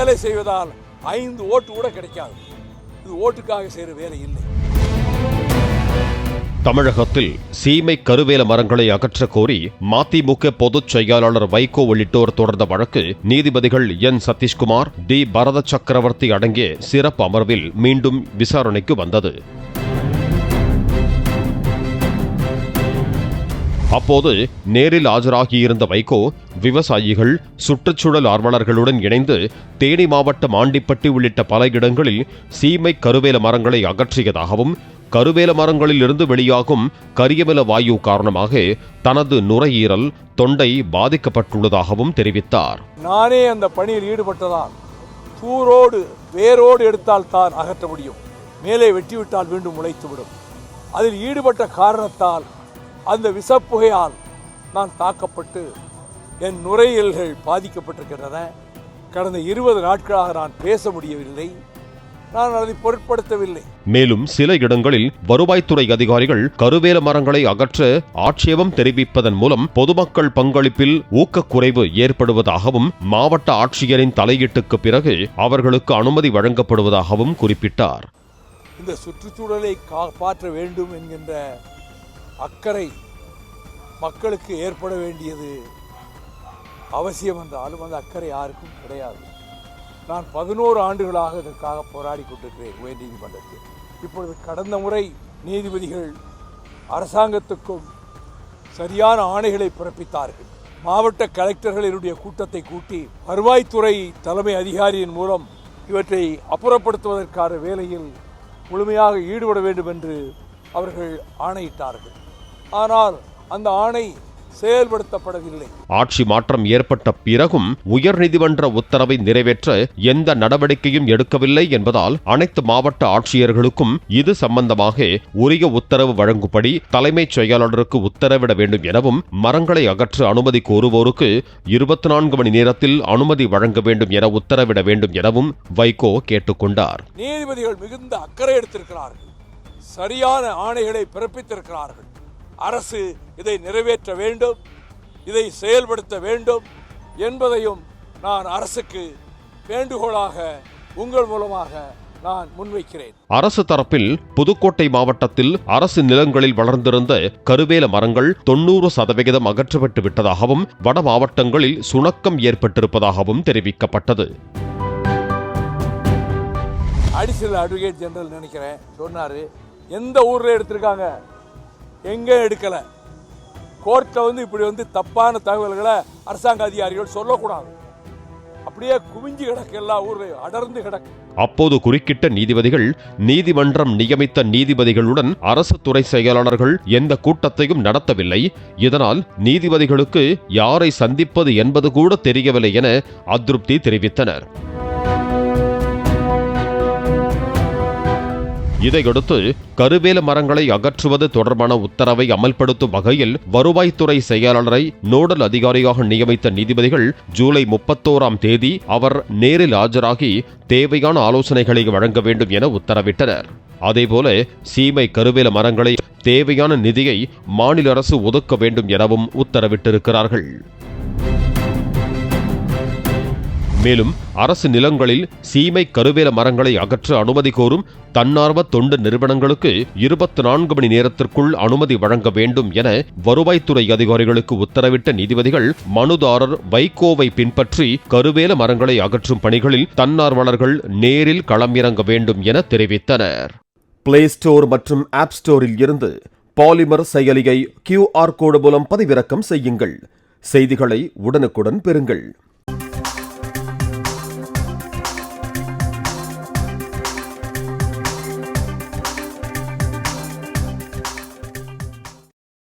வேலை செய்வதால் 5 ஓட்டு கூட கிடைக்காது. இது ஓட்டுக்காக செய்கிற வேலை இல்லை. தமிழகத்தில் சீமை கருவேல மரங்களை அகற்ற கோரி மதிமுக பொதுச் செயலாளர் வைகோ உள்ளிட்டோர் தொடர்ந்த வழக்கு நீதிபதிகள் என் சதீஷ்குமார், டி பரத சக்கரவர்த்தி அடங்கிய சிறப்பு அமர்வில் மீண்டும் விசாரணைக்கு வந்தது. அப்போது நேரில் ஆஜராகியிருந்த வைகோ விவசாயிகள், சுற்றுச்சூழல் ஆர்வலர்களுடன் இணைந்து தேனி மாவட்டம் ஆண்டிப்பட்டி உள்ளிட்ட பல இடங்களில் சீமை கருவேல மரங்களை அகற்றியதாகவும், கருவேல மரங்களில் இருந்து வெளியாகும் கரியமில வாயு காரணமாக தனது நுரையீரல், தொண்டை பாதிக்கப்பட்டுள்ளதாகவும் தெரிவித்தார். நானே அந்த பணியில் ஈடுபட்டதால் தூரோடு வேரோடு எடுத்தால் தான் அகற்ற முடியும். மேலே வெட்டிவிட்டால் மீண்டும் முளைத்துவிடும். அதில் ஈடுபட்ட காரணத்தால் அந்த விஷப்புகையால் நான் தாக்கப்பட்டு என் நுரையீரல்கள் பாதிக்கப்பட்டிருக்கின்றன. கடந்த 20 நாட்களாக நான் பேச முடியவில்லை. நான் அதை பொருட்படுத்தவில்லை. மேலும் சில இடங்களில் வருவாய்த்துறை அதிகாரிகள் கருவேல மரங்களை அகற்ற ஆட்சேபம் தெரிவிப்பதன் மூலம் பொதுமக்கள் பங்களிப்பில் ஊக்கக்குறைவு ஏற்படுவதாகவும், மாவட்ட ஆட்சியரின் தலையீட்டுக்கு பிறகு அவர்களுக்கு அனுமதி வழங்கப்படுவதாகவும் குறிப்பிட்டார். இந்த சுற்றுச்சூழலை காப்பாற்ற வேண்டும் என்கின்ற அக்கறை மக்களுக்கு ஏற்பட வேண்டியது அவசியம் என்றாலும் அந்த அக்கறை யாருக்கும் கிடையாது. நான் 11 ஆண்டுகளாக இதற்காக போராடி கொண்டிருக்கிறேன் உயர்நீதிமன்றத்தில். இப்பொழுது கடந்த முறை நீதிபதிகள் அரசாங்கத்துக்கும் சரியான ஆணைகளை பிறப்பித்தார்கள். மாவட்ட கலெக்டர்கள் என்னுடைய கூட்டத்தை கூட்டி வருவாய்த்துறை தலைமை அதிகாரியின் மூலம் இவற்றை அப்புறப்படுத்துவதற்கான வேலையில் முழுமையாக ஈடுபட வேண்டும் என்று அவர்கள் ஆணையிட்டார்கள். ஆனால் அந்த ஆணை செயல்படுத்தப்படவில்லை. ஆட்சி மாற்றம் ஏற்பட்ட பிறகும் உயர்நீதிமன்ற உத்தரவை நிறைவேற்ற எந்த நடவடிக்கையும் எடுக்கவில்லை என்பதால் அனைத்து மாவட்ட ஆட்சியர்களுக்கும் இது சம்பந்தமாக உரிய உத்தரவு வழங்கும்படி தலைமைச் செயலாளருக்கு உத்தரவிட வேண்டும் எனவும், மரங்களை அகற்ற அனுமதி கோருவோருக்கு 24 மணி நேரத்தில் அனுமதி வழங்க வேண்டும் என உத்தரவிட வேண்டும் எனவும் வைகோ கேட்டுக்கொண்டார். நீதிபதிகள் மிகுந்த அக்கறை எடுத்திருக்கிறார்கள். சரியான ஆணைகளை பிறப்பித்திருக்கிறார்கள். அரசு இதை நிறைவேற்ற வேண்டும், இதை செயல்படுத்த வேண்டும் என்பதையும் நான் அரசுக்கு வேண்டுகோளாக உங்கள் மூலமாக நான் முன்வைக்கிறேன். அரசு தரப்பில் புதுக்கோட்டை மாவட்டத்தில் அரசு நிலங்களில் வளர்ந்திருந்த கருவேல மரங்கள் 90% அகற்றப்பட்டு விட்டதாகவும், வட மாவட்டங்களில் சுணக்கம் ஏற்பட்டிருப்பதாகவும் தெரிவிக்கப்பட்டது. அடிஷனல் அட்வொகேட் ஜெனரல் நினைக்கிறேன் சொன்னாரு, எந்த ஊர்ல எடுத்திருக்காங்க, எங்கே எடுக்கல. கோர்ட்ல இப்படி தப்பான தகவல்களை அரசாங்க அதிகாரிகள் சொல்லக்கூடாது. அப்படியே குவிஞ்சு கிடக்கு, எல்லா ஊர்லயும் அடர்ந்து கிடக்கு. அப்போது குறுக்கிட்ட நீதிபதிகள், நீதிமன்றம் நியமித்த நீதிபதிகளுடன் அரசு துறை செயலாளர்கள் எந்த கூட்டத்தையும் நடத்தவில்லை. இதனால் நீதிபதிகளுக்கு யாரை சந்திப்பது என்பது கூட தெரியவில்லை என அதிருப்தி தெரிவித்தனர். இதையடுத்து கருவேல மரங்களை அகற்றுவது தொடர்பான உத்தரவை அமல்படுத்தும் வகையில் வருவாய்த்துறை செயலாளரை நோடல் அதிகாரியாக நியமித்த நீதிபதிகள் ஜூலை 31ஆம் தேதி அவர் நேரில் ஆஜராகி தேவையான ஆலோசனைகளை வழங்க வேண்டும் என உத்தரவிட்டனர். அதேபோல சீமை கருவேல மரங்களை தேவையான நிதியை மாநில அரசு ஒதுக்க வேண்டும் எனவும் உத்தரவிட்டிருக்கிறார்கள். மேலும் அரசு நிலங்களில் சீமை கருவேல மரங்களை அகற்ற அனுமதி கோரும் தன்னார்வ தொண்டு நிறுவனங்களுக்கு 24 மணி நேரத்திற்குள் அனுமதி வழங்க வேண்டும் என வருவாய்த்துறை அதிகாரிகளுக்கு உத்தரவிட்ட நீதிபதிகள், மனுதாரர் வைகோவை பின்பற்றி கருவேல மரங்களை அகற்றும் பணிகளில் தன்னார்வலர்கள் நேரில் களமிறங்க வேண்டும் என தெரிவித்தனர். பிளே ஸ்டோர் மற்றும் ஆப் ஸ்டோரில் இருந்து பாலிமர் செயலியை QR கோடு மூலம் பதிவிறக்கம் செய்யுங்கள். செய்திகளை உடனுக்குடன் பெறுங்கள்.